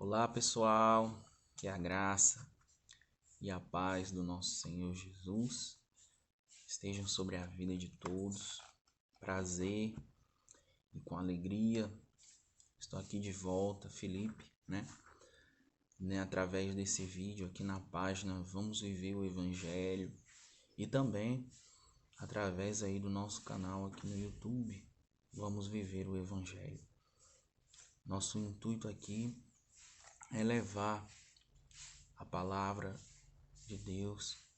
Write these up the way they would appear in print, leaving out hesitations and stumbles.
Olá pessoal, que a graça e a paz do nosso Senhor Jesus estejam sobre a vida de todos. Prazer e com alegria estou aqui de volta, Felipe, através desse vídeo aqui na página Vamos Viver o Evangelho e também através aí do nosso canal aqui no YouTube Vamos Viver o Evangelho. Nosso intuito aqui é levar a palavra de Deus,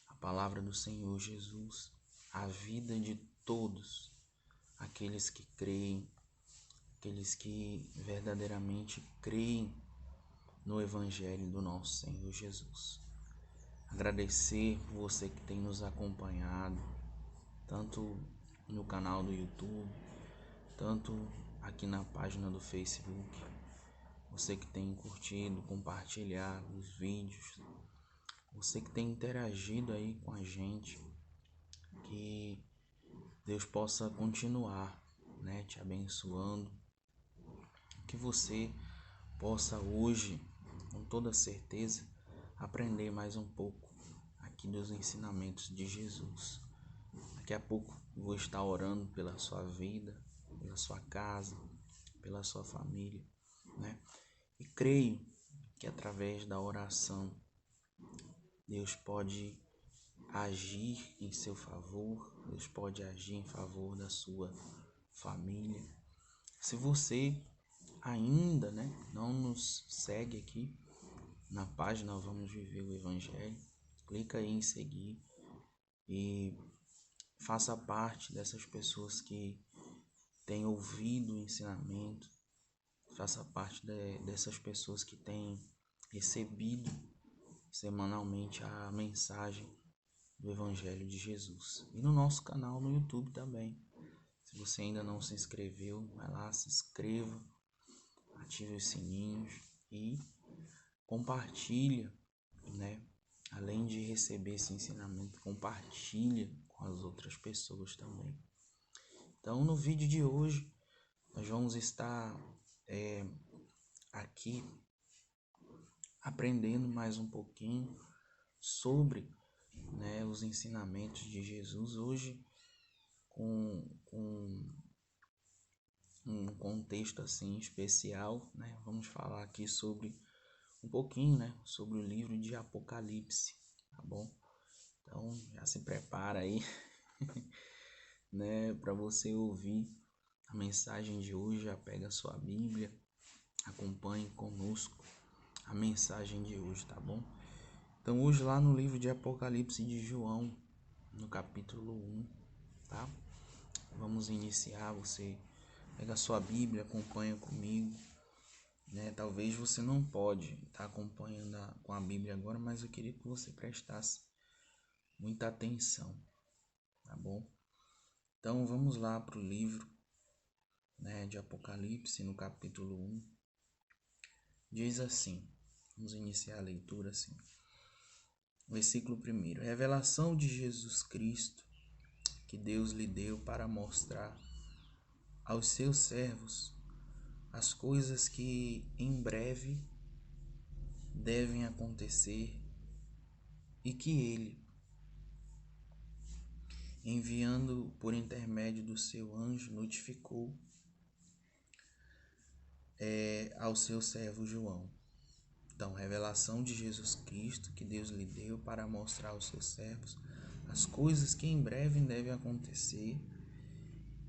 a palavra do Senhor Jesus, a vida de todos aqueles que creem, aqueles que verdadeiramente creem no Evangelho do nosso Senhor Jesus. Agradecer por você que tem nos acompanhado, tanto no canal do YouTube, tanto aqui na página do Facebook. Você que tem curtido, compartilhado os vídeos, você que tem interagido aí com a gente, que Deus possa continuar, te abençoando, que você possa hoje, com toda certeza, aprender mais um pouco aqui dos ensinamentos de Jesus. Daqui a pouco eu vou estar orando pela sua vida, pela sua casa, pela sua família, E creio que através da oração Deus pode agir em seu favor, Deus pode agir em favor da sua família. Se você ainda não nos segue aqui na página Vamos Viver o Evangelho, clica aí em seguir e faça parte dessas pessoas que têm ouvido o ensinamento, faça parte dessas pessoas que têm recebido semanalmente a mensagem do Evangelho de Jesus. E no nosso canal no YouTube também. Se você ainda não se inscreveu, vai lá, se inscreva, ative os sininhos e compartilha, Além de receber esse ensinamento, compartilha com as outras pessoas também. Então, no vídeo de hoje, nós vamos estar aqui aprendendo mais um pouquinho sobre os ensinamentos de Jesus. Hoje, com um contexto assim especial, vamos falar aqui sobre um pouquinho, sobre o livro de Apocalipse, tá bom? Então, já se prepara aí, para você ouvir a mensagem de hoje. Já pega a sua Bíblia, acompanhe conosco a mensagem de hoje, tá bom? Então, hoje lá no livro de Apocalipse de João, no capítulo 1, tá? Vamos iniciar. Você pega a sua Bíblia, acompanha comigo, Talvez você não pode estar acompanhando com a Bíblia agora, mas eu queria que você prestasse muita atenção, tá bom? Então, vamos lá para o livro, de Apocalipse, no capítulo 1. Diz assim, vamos iniciar a leitura assim. Versículo 1. Revelação de Jesus Cristo, que Deus lhe deu para mostrar aos seus servos as coisas que em breve devem acontecer e que ele, enviando por intermédio do seu anjo, notificou ao seu servo João. Então, revelação de Jesus Cristo que Deus lhe deu para mostrar aos seus servos as coisas que em breve devem acontecer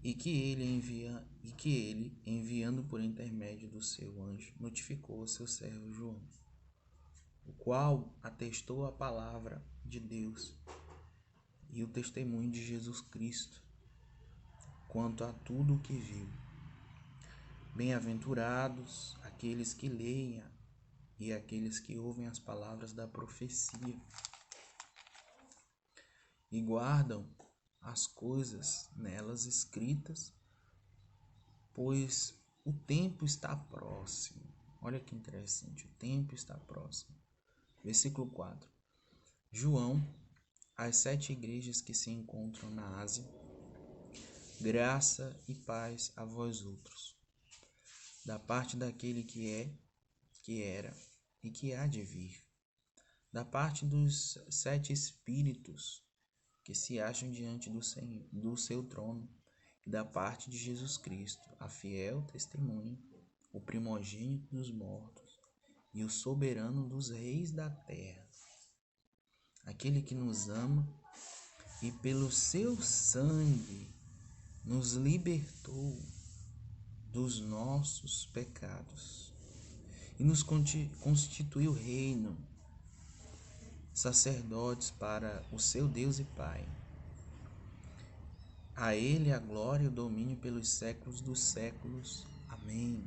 e que ele, enviando por intermédio do seu anjo, notificou ao seu servo João, o qual atestou a palavra de Deus e o testemunho de Jesus Cristo quanto a tudo o que viu. Bem-aventurados aqueles que leem e aqueles que ouvem as palavras da profecia e guardam as coisas nelas escritas, pois o tempo está próximo. Olha que interessante, o tempo está próximo. Versículo 4. João, às 7 igrejas que se encontram na Ásia, graça e paz a vós outros, da parte daquele que é, que era e que há de vir, da parte dos 7 espíritos que se acham diante do seu trono, e da parte de Jesus Cristo, a fiel testemunha, o primogênito dos mortos e o soberano dos reis da terra, aquele que nos ama e pelo seu sangue nos libertou dos nossos pecados e nos constituiu reino, sacerdotes para o seu Deus e Pai. A ele a glória e o domínio pelos séculos dos séculos. Amém.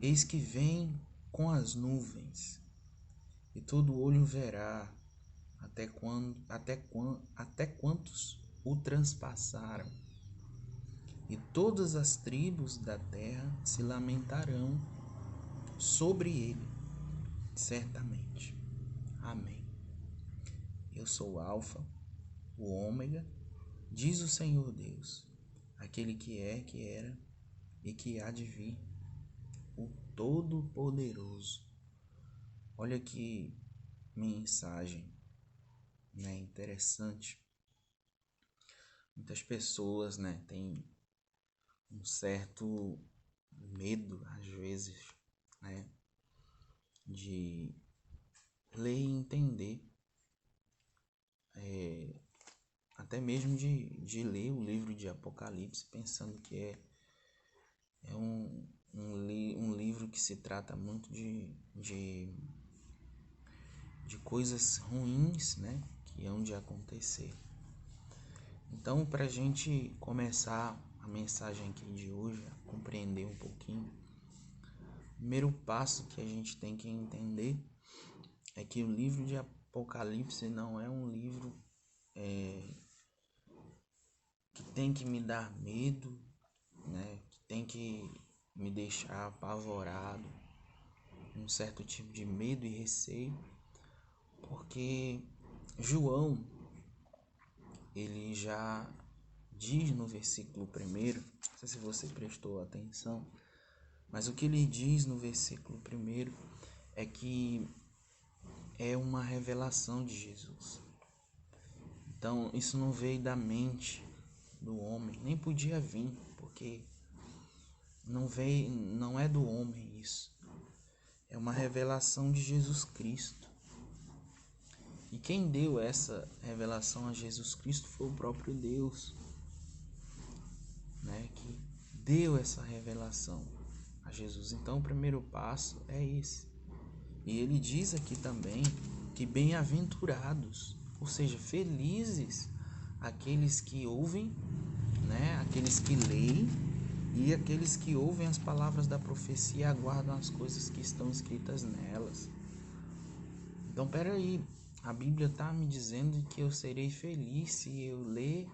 Eis que vem com as nuvens, e todo olho verá, até quantos o transpassaram, e todas as tribos da terra se lamentarão sobre ele, certamente. Amém. Eu sou o Alfa, o Ômega, diz o Senhor Deus, aquele que é, que era e que há de vir, o Todo-Poderoso. Olha que mensagem, né, interessante. Muitas pessoas, né, têm um certo medo, às vezes, né, de ler e entender, até mesmo de ler o livro de Apocalipse, pensando que é um livro que se trata muito de coisas ruins, né, que hão de acontecer. Então, para a gente começar a mensagem aqui de hoje, a compreender um pouquinho, o primeiro passo que a gente tem que entender é que o livro de Apocalipse não é um livro que tem que me dar medo, né, que tem que me deixar apavorado, um certo tipo de medo e receio, porque João, ele já diz no versículo 1, não sei se você prestou atenção, mas o que ele diz no versículo 1 é que é uma revelação de Jesus. Então, isso não veio da mente do homem, nem podia vir, porque não é do homem isso. É uma revelação de Jesus Cristo. E quem deu essa revelação a Jesus Cristo foi o próprio Deus, né, que deu essa revelação a Jesus. Então, o primeiro passo é esse. E ele diz aqui também que bem-aventurados, ou seja, felizes aqueles que ouvem, né, aqueles que leem e aqueles que ouvem as palavras da profecia e aguardam as coisas que estão escritas nelas. Então, peraí, a Bíblia está me dizendo que eu serei feliz se eu ler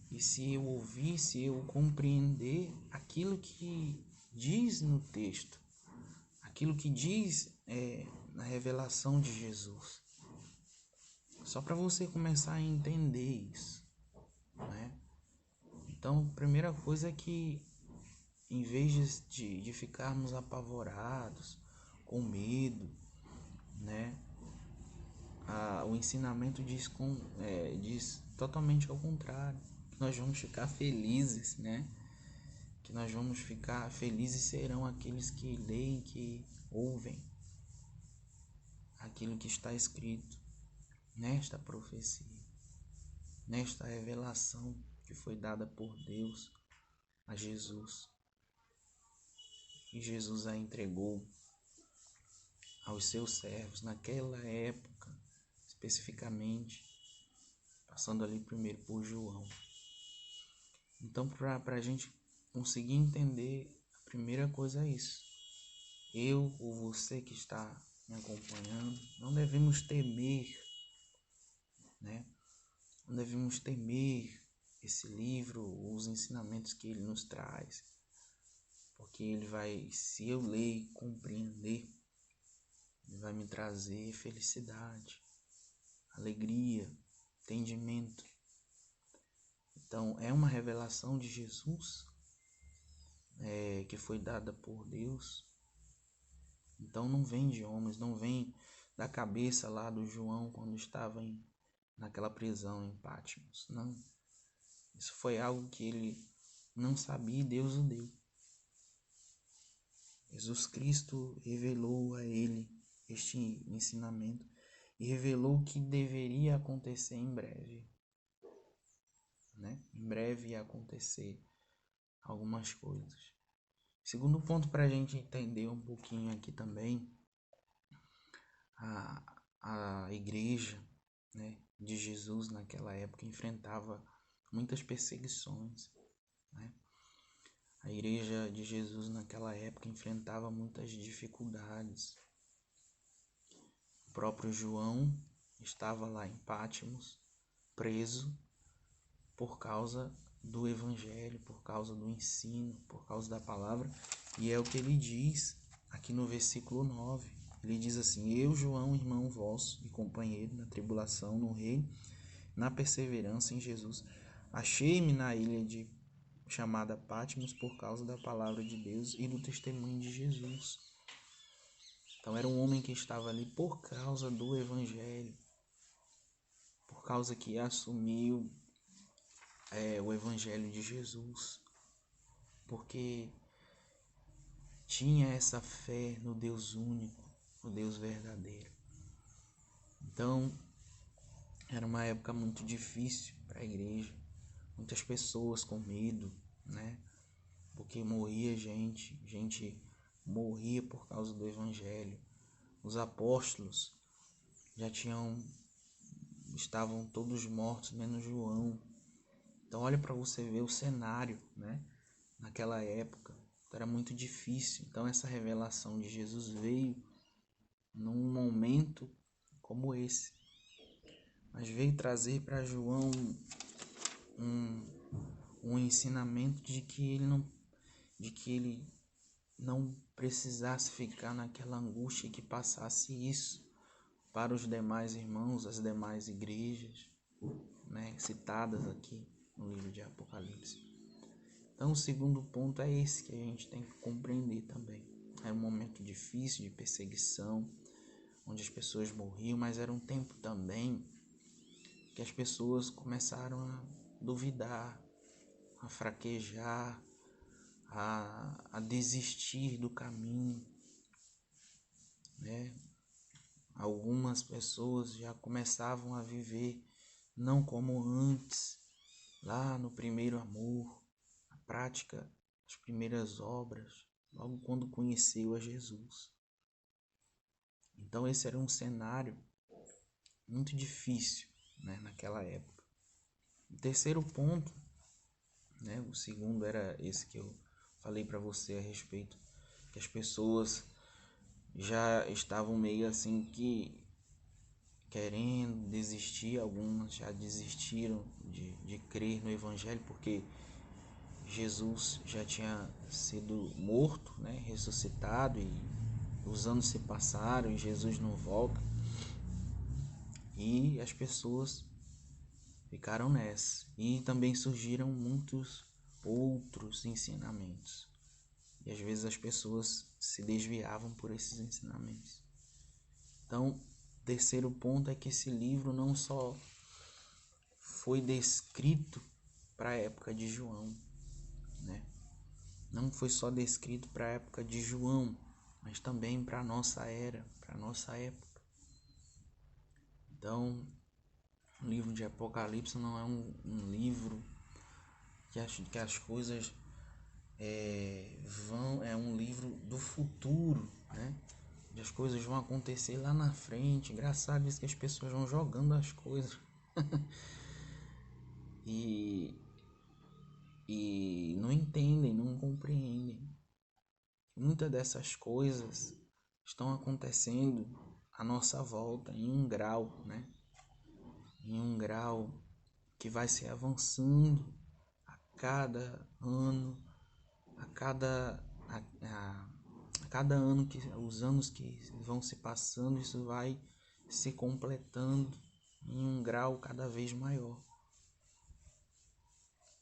e se eu ouvir, se eu compreender aquilo que diz no texto, aquilo que diz na revelação de Jesus. Só para você começar a entender isso, né? Então, a primeira coisa é que, em vez de ficarmos apavorados, com medo, né? O ensinamento diz totalmente ao contrário, que nós vamos ficar felizes, né? Que nós vamos ficar felizes serão aqueles que leem, que ouvem aquilo que está escrito nesta profecia, nesta revelação que foi dada por Deus a Jesus. E Jesus a entregou aos seus servos naquela época, especificamente, passando ali primeiro por João. Então, para a gente conseguir entender, a primeira coisa é isso. Eu ou você que está me acompanhando, não devemos temer, né? Não devemos temer esse livro, os ensinamentos que ele nos traz, porque ele vai, se eu ler e compreender, ele vai me trazer felicidade, alegria, entendimento. Então, é uma revelação de Jesus que foi dada por Deus, Então não vem de homens, não vem da cabeça lá do João quando estava naquela prisão em Patmos. Não. Isso foi algo que ele não sabia e Deus o deu. Jesus Cristo revelou a ele este ensinamento e revelou que deveria acontecer em breve. Em breve ia acontecer algumas coisas. Segundo ponto, para a gente entender um pouquinho aqui também, a igreja, de Jesus naquela época enfrentava muitas perseguições. A igreja de Jesus naquela época enfrentava muitas dificuldades. O próprio João estava lá em Patmos, preso, por causa do evangelho, por causa do ensino, por causa da palavra. E é o que ele diz aqui no versículo 9. Ele diz assim: eu, João, irmão vosso e companheiro na tribulação, no reino, na perseverança em Jesus, achei-me na ilha chamada Patmos por causa da palavra de Deus e do testemunho de Jesus. Então era um homem que estava ali por causa do evangelho, por causa que assumiu o evangelho de Jesus, porque tinha essa fé no Deus único, no Deus verdadeiro. Então era uma época muito difícil para a igreja, muitas pessoas com medo, porque morria gente morria por causa do evangelho. Os apóstolos estavam todos mortos, menos João. Então olha para você ver o cenário, naquela época. Era muito difícil. Então essa revelação de Jesus veio num momento como esse. Mas veio trazer para João um ensinamento de que ele não precisasse ficar naquela angústia, que passasse isso para os demais irmãos, as demais igrejas, citadas aqui no livro de Apocalipse. Então o segundo ponto é esse que a gente tem que compreender também. Era um momento difícil de perseguição, onde as pessoas morriam, mas era um tempo também que as pessoas começaram a duvidar, a fraquejar, a desistir do caminho. Algumas pessoas já começavam a viver não como antes, lá no primeiro amor, a prática das primeiras obras, logo quando conheceu a Jesus. Então esse era um cenário muito difícil, naquela época. O terceiro ponto, o segundo era esse que eu falei para você a respeito, que as pessoas já estavam meio assim que querendo desistir. Algumas já desistiram de crer no evangelho, porque Jesus já tinha sido morto, ressuscitado, e os anos se passaram e Jesus não volta. E as pessoas ficaram nessa. E também surgiram muitos outros ensinamentos. E às vezes as pessoas se desviavam por esses ensinamentos. Então, o terceiro ponto é que esse livro não só foi descrito para a época de João, não foi só descrito para a época de João, mas também para a nossa era, para a nossa época. Então, o livro de Apocalipse não é um livro que as coisas é um livro do futuro, onde as coisas vão acontecer lá na frente. Engraçado isso, que as pessoas vão jogando as coisas e não entendem, não compreendem. Muitas dessas coisas estão acontecendo à nossa volta em um grau, em um grau que vai se avançando a cada ano, a cada ano, que os anos que vão se passando, isso vai se completando em um grau cada vez maior.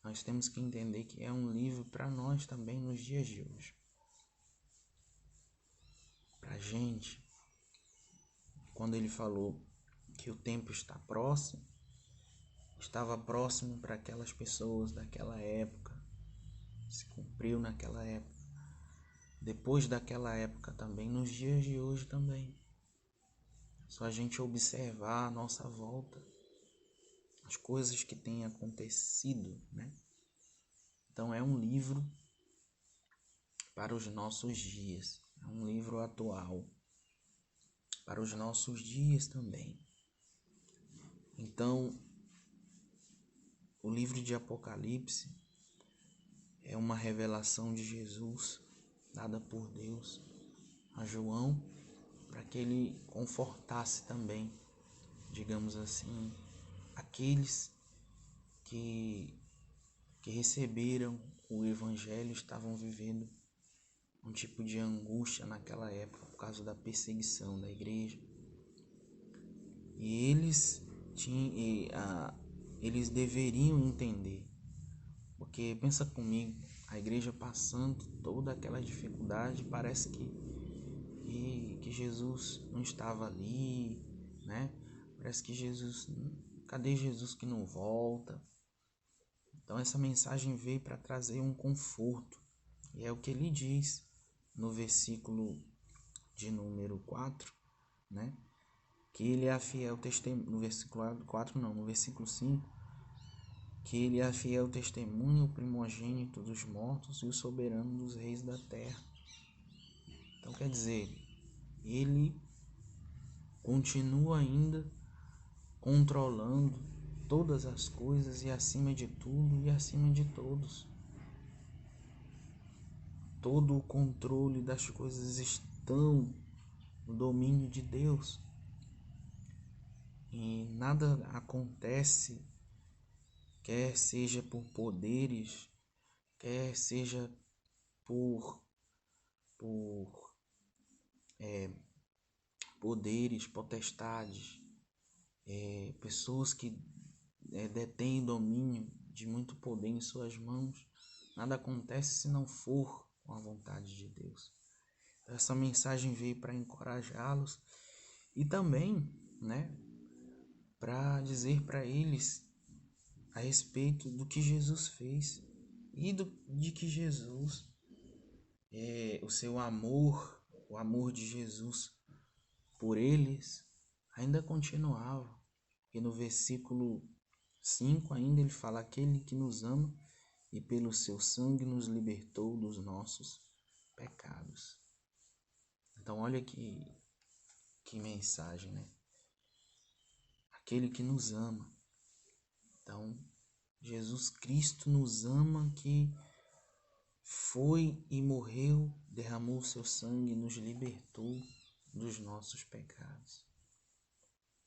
Nós temos que entender que é um livro para nós também nos dias de hoje. Para a gente quando ele falou que o tempo está próximo, estava próximo para aquelas pessoas daquela época, se cumpriu naquela época, depois daquela época também, nos dias de hoje também. Só a gente observar a nossa volta, as coisas que têm acontecido, né? Então é um livro para os nossos dias, é um livro atual, para os nossos dias também. Então, o livro de Apocalipse é uma revelação de Jesus, dada por Deus a João, para que ele confortasse também, digamos assim, aqueles que receberam o Evangelho, estavam vivendo um tipo de angústia naquela época por causa da perseguição da igreja. E eles deveriam entender, porque pensa comigo, a igreja passando toda aquela dificuldade, parece que Jesus não estava ali, né? Parece que cadê Jesus que não volta? Então essa mensagem veio para trazer um conforto, e é o que ele diz no versículo de número 4, né? Que ele é a fiel testemunha, no versículo 4 não, no versículo 5, que ele é a fiel testemunha, o primogênito dos mortos e o soberano dos reis da terra. Então quer dizer, ele continua ainda controlando todas as coisas e acima de tudo e acima de todos. Todo o controle das coisas estão no domínio de Deus. E nada acontece, quer seja por poderes, quer seja por poderes, potestades, pessoas que detêm domínio de muito poder em suas mãos. Nada acontece se não for com a vontade de Deus. Essa mensagem veio para encorajá-los e também, né, para dizer para eles a respeito do que Jesus fez e de que Jesus, o seu amor, o amor de Jesus por eles ainda continuava. E no versículo 5 ainda ele fala: aquele que nos ama e pelo seu sangue nos libertou dos nossos pecados. Então olha que mensagem, né? Aquele que nos ama. Então Jesus Cristo nos ama, que foi e morreu, derramou seu sangue e nos libertou dos nossos pecados.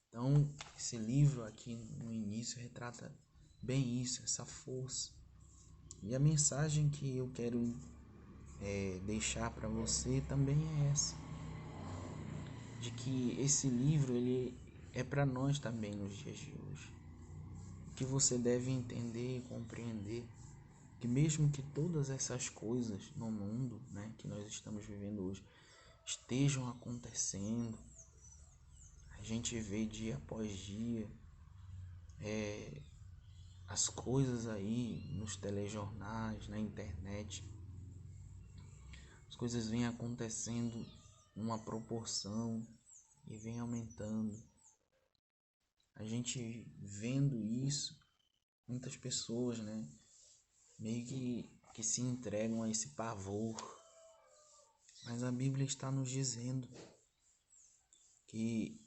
Então, esse livro aqui no início retrata bem isso, essa força. E a mensagem que eu quero deixar para você também é essa, de que esse livro ele é para nós também nos dias de hoje. Que você deve entender e compreender que mesmo que todas essas coisas no mundo, né, que nós estamos vivendo hoje estejam acontecendo, a gente vê dia após dia as coisas aí nos telejornais, na internet, as coisas vêm acontecendo numa proporção e vem aumentando. A gente vendo isso, muitas pessoas, né, meio que se entregam a esse pavor. Mas a Bíblia está nos dizendo que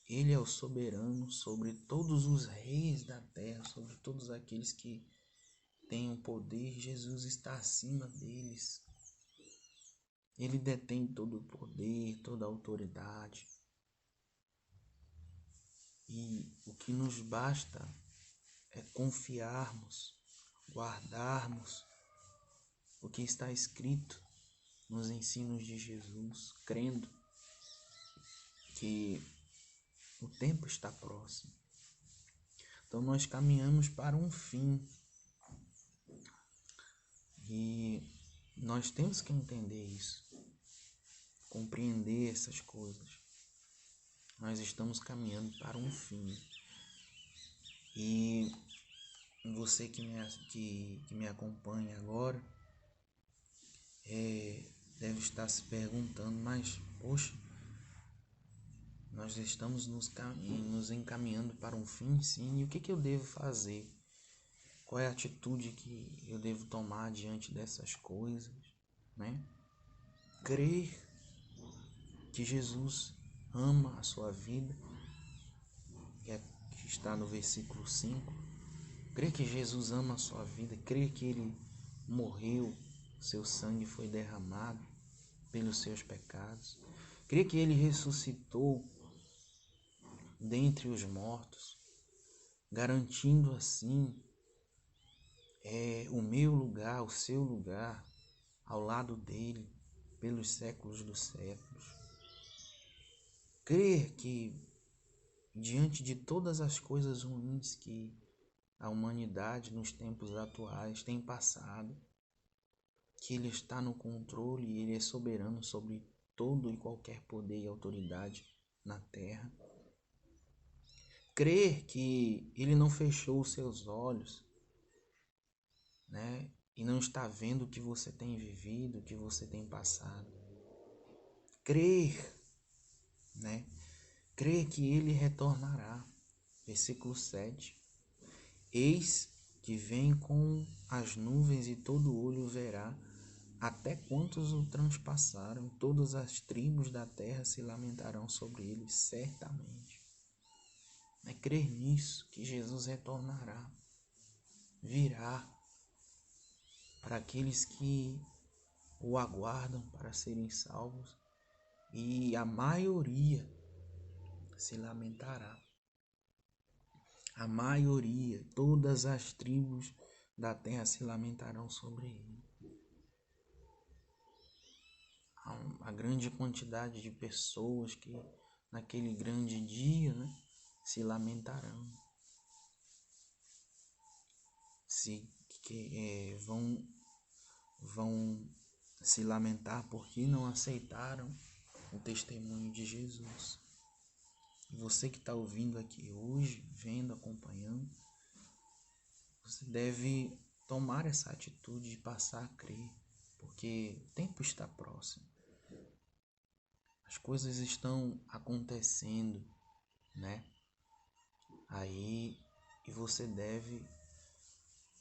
Ele é o soberano sobre todos os reis da terra, sobre todos aqueles que têm o poder. Jesus está acima deles. Ele detém todo o poder, toda a autoridade. E o que nos basta é confiarmos, guardarmos o que está escrito nos ensinos de Jesus, crendo que o tempo está próximo. Então nós caminhamos para um fim. E nós temos que entender isso. compreender essas coisas. Nós estamos caminhando para um fim. E você que me acompanha agora deve estar se perguntando, mas, poxa, nós estamos nos encaminhando para um fim, sim, e o que eu devo fazer? Qual é a atitude que eu devo tomar diante dessas coisas, né? Crer que Jesus ama a sua vida, que está no versículo 5. Crer que Jesus ama a sua vida, crer que Ele morreu, seu sangue foi derramado pelos seus pecados. Crer que Ele ressuscitou dentre os mortos, garantindo assim o meu lugar, o seu lugar, ao lado dele, pelos séculos dos séculos. Crer que, diante de todas as coisas ruins que a humanidade nos tempos atuais tem passado, que Ele está no controle e Ele é soberano sobre todo e qualquer poder e autoridade na terra. Crer que Ele não fechou os seus olhos, né? E não está vendo o que você tem vivido, o que você tem passado. Crer, né? Crer que Ele retornará. Versículo 7. Eis que vem com as nuvens e todo olho verá, até quantos o transpassaram, todas as tribos da terra se lamentarão sobre ele, certamente. É crer nisso, que Jesus retornará, virá para aqueles que o aguardam para serem salvos, e a maioria se lamentará. A maioria, todas as tribos da terra se lamentarão sobre ele. A grande quantidade de pessoas que naquele grande dia, né, se lamentarão, vão se lamentar porque não aceitaram o testemunho de Jesus. E você que está ouvindo aqui hoje, vendo, acompanhando, você deve tomar essa atitude de passar a crer, porque o tempo está próximo. As coisas estão acontecendo, né? Aí, e você deve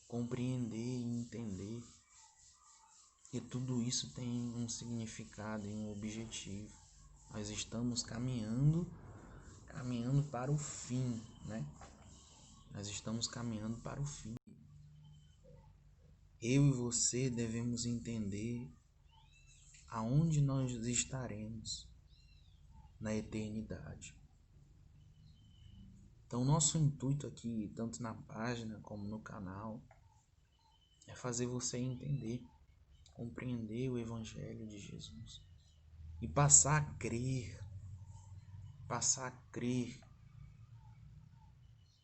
compreender e entender que tudo isso tem um significado e um objetivo. Nós estamos caminhando para o fim, né? Nós estamos caminhando para o fim. Eu e você devemos entender aonde nós estaremos na eternidade. Então, nosso intuito aqui, tanto na página como no canal, é fazer você entender, compreender o Evangelho de Jesus e passar a crer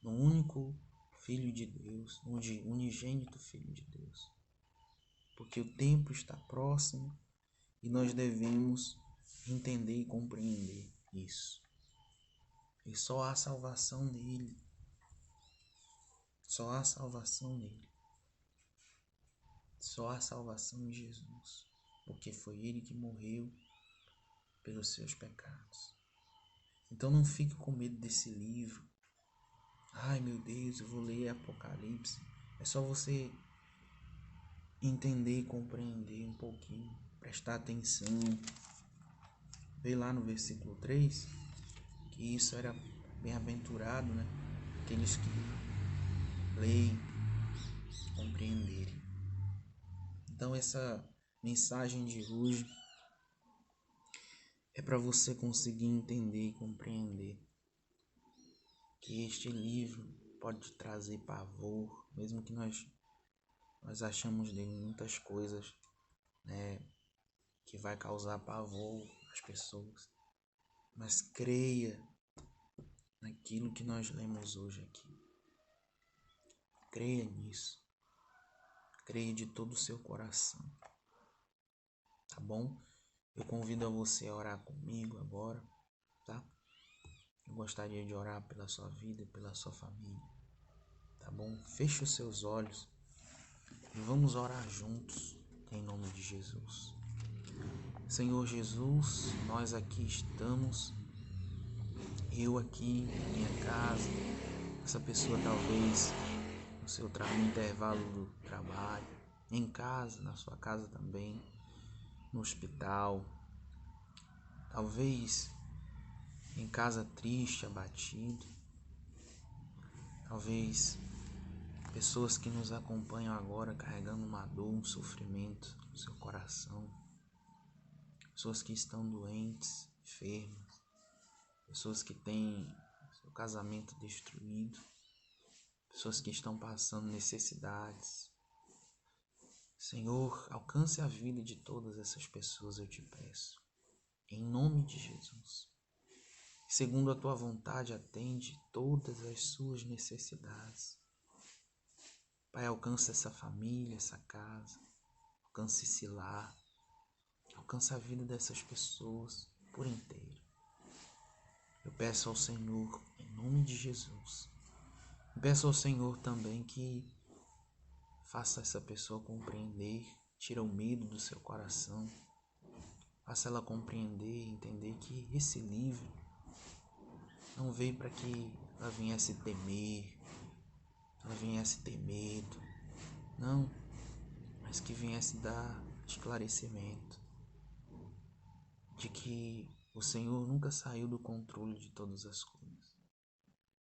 no único Filho de Deus, no unigênito Filho de Deus. Porque o tempo está próximo e nós devemos entender e compreender isso. E só há salvação nele. Só há salvação nele. Só há salvação em Jesus. Porque foi ele que morreu pelos seus pecados. Então não fique com medo desse livro. Ai meu Deus, eu vou ler Apocalipse. É só você entender e compreender um pouquinho. Prestar atenção. Vê lá no versículo 3 que isso era bem-aventurado, né? Aqueles que leem, compreenderem. Então essa mensagem de hoje é para você conseguir entender e compreender que este livro pode te trazer pavor, mesmo que nós achamos dele muitas coisas, né, que vai causar pavor às pessoas. Mas creia naquilo que nós lemos hoje aqui. Creia nisso. Creia de todo o seu coração. Tá bom? Eu convido a você a orar comigo agora, tá? Eu gostaria de orar pela sua vida e pela sua família, tá bom? Feche os seus olhos e vamos orar juntos, em nome de Jesus. Senhor Jesus, nós aqui estamos, eu aqui na minha casa, essa pessoa talvez no intervalo do trabalho, em casa, na sua casa também, no hospital, talvez em casa triste, abatido, talvez pessoas que nos acompanham agora carregando uma dor, um sofrimento no seu coração, pessoas que estão doentes, enfermas, pessoas que têm seu casamento destruído, pessoas que estão passando necessidades. Senhor, alcance a vida de todas essas pessoas, eu te peço, em nome de Jesus. Segundo a tua vontade, atende todas as suas necessidades. Pai, alcança essa família, essa casa, alcance esse lar, alcança a vida dessas pessoas por inteiro. Eu peço ao Senhor, em nome de Jesus, eu peço ao Senhor também que faça essa pessoa compreender, tira o medo do seu coração, faça ela compreender e entender que esse livro não veio para que ela viesse temer, ela viesse ter medo, não, mas que viesse dar esclarecimento de que o Senhor nunca saiu do controle de todas as coisas.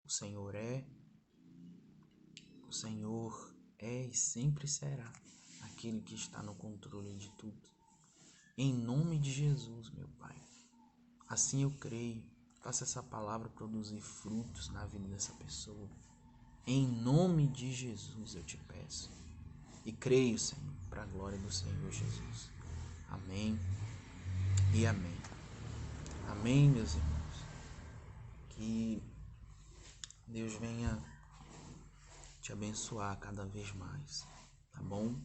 O Senhor é e sempre será aquele que está no controle de tudo. Em nome de Jesus, meu Pai. Assim eu creio. Faça essa palavra produzir frutos na vida dessa pessoa. Em nome de Jesus eu te peço. E creio, Senhor, para a glória do Senhor Jesus. Amém e amém. Amém, meus irmãos. Que Deus venha te abençoar cada vez mais, tá bom?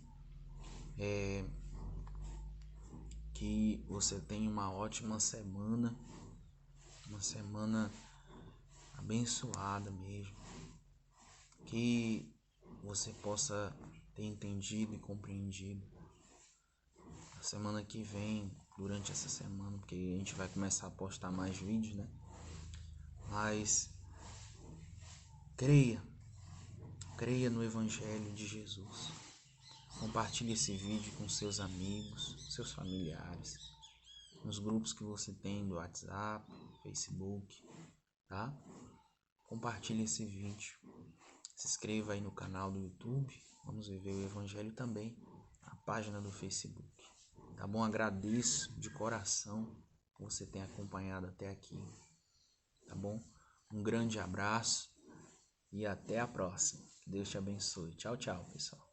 Que você tenha uma ótima semana, uma semana abençoada mesmo. Que você possa ter entendido e compreendido a semana que vem, durante essa semana, porque a gente vai começar a postar mais vídeos, né? Mas creia no Evangelho de Jesus. Compartilhe esse vídeo com seus amigos, seus familiares, nos grupos que você tem do WhatsApp, Facebook, tá? Compartilhe esse vídeo. Se inscreva aí no canal do YouTube, Vamos Viver o Evangelho, também na página do Facebook. Tá bom? Agradeço de coração que você tenha acompanhado até aqui. Tá bom? Um grande abraço e até a próxima. Que Deus te abençoe. Tchau, tchau, pessoal.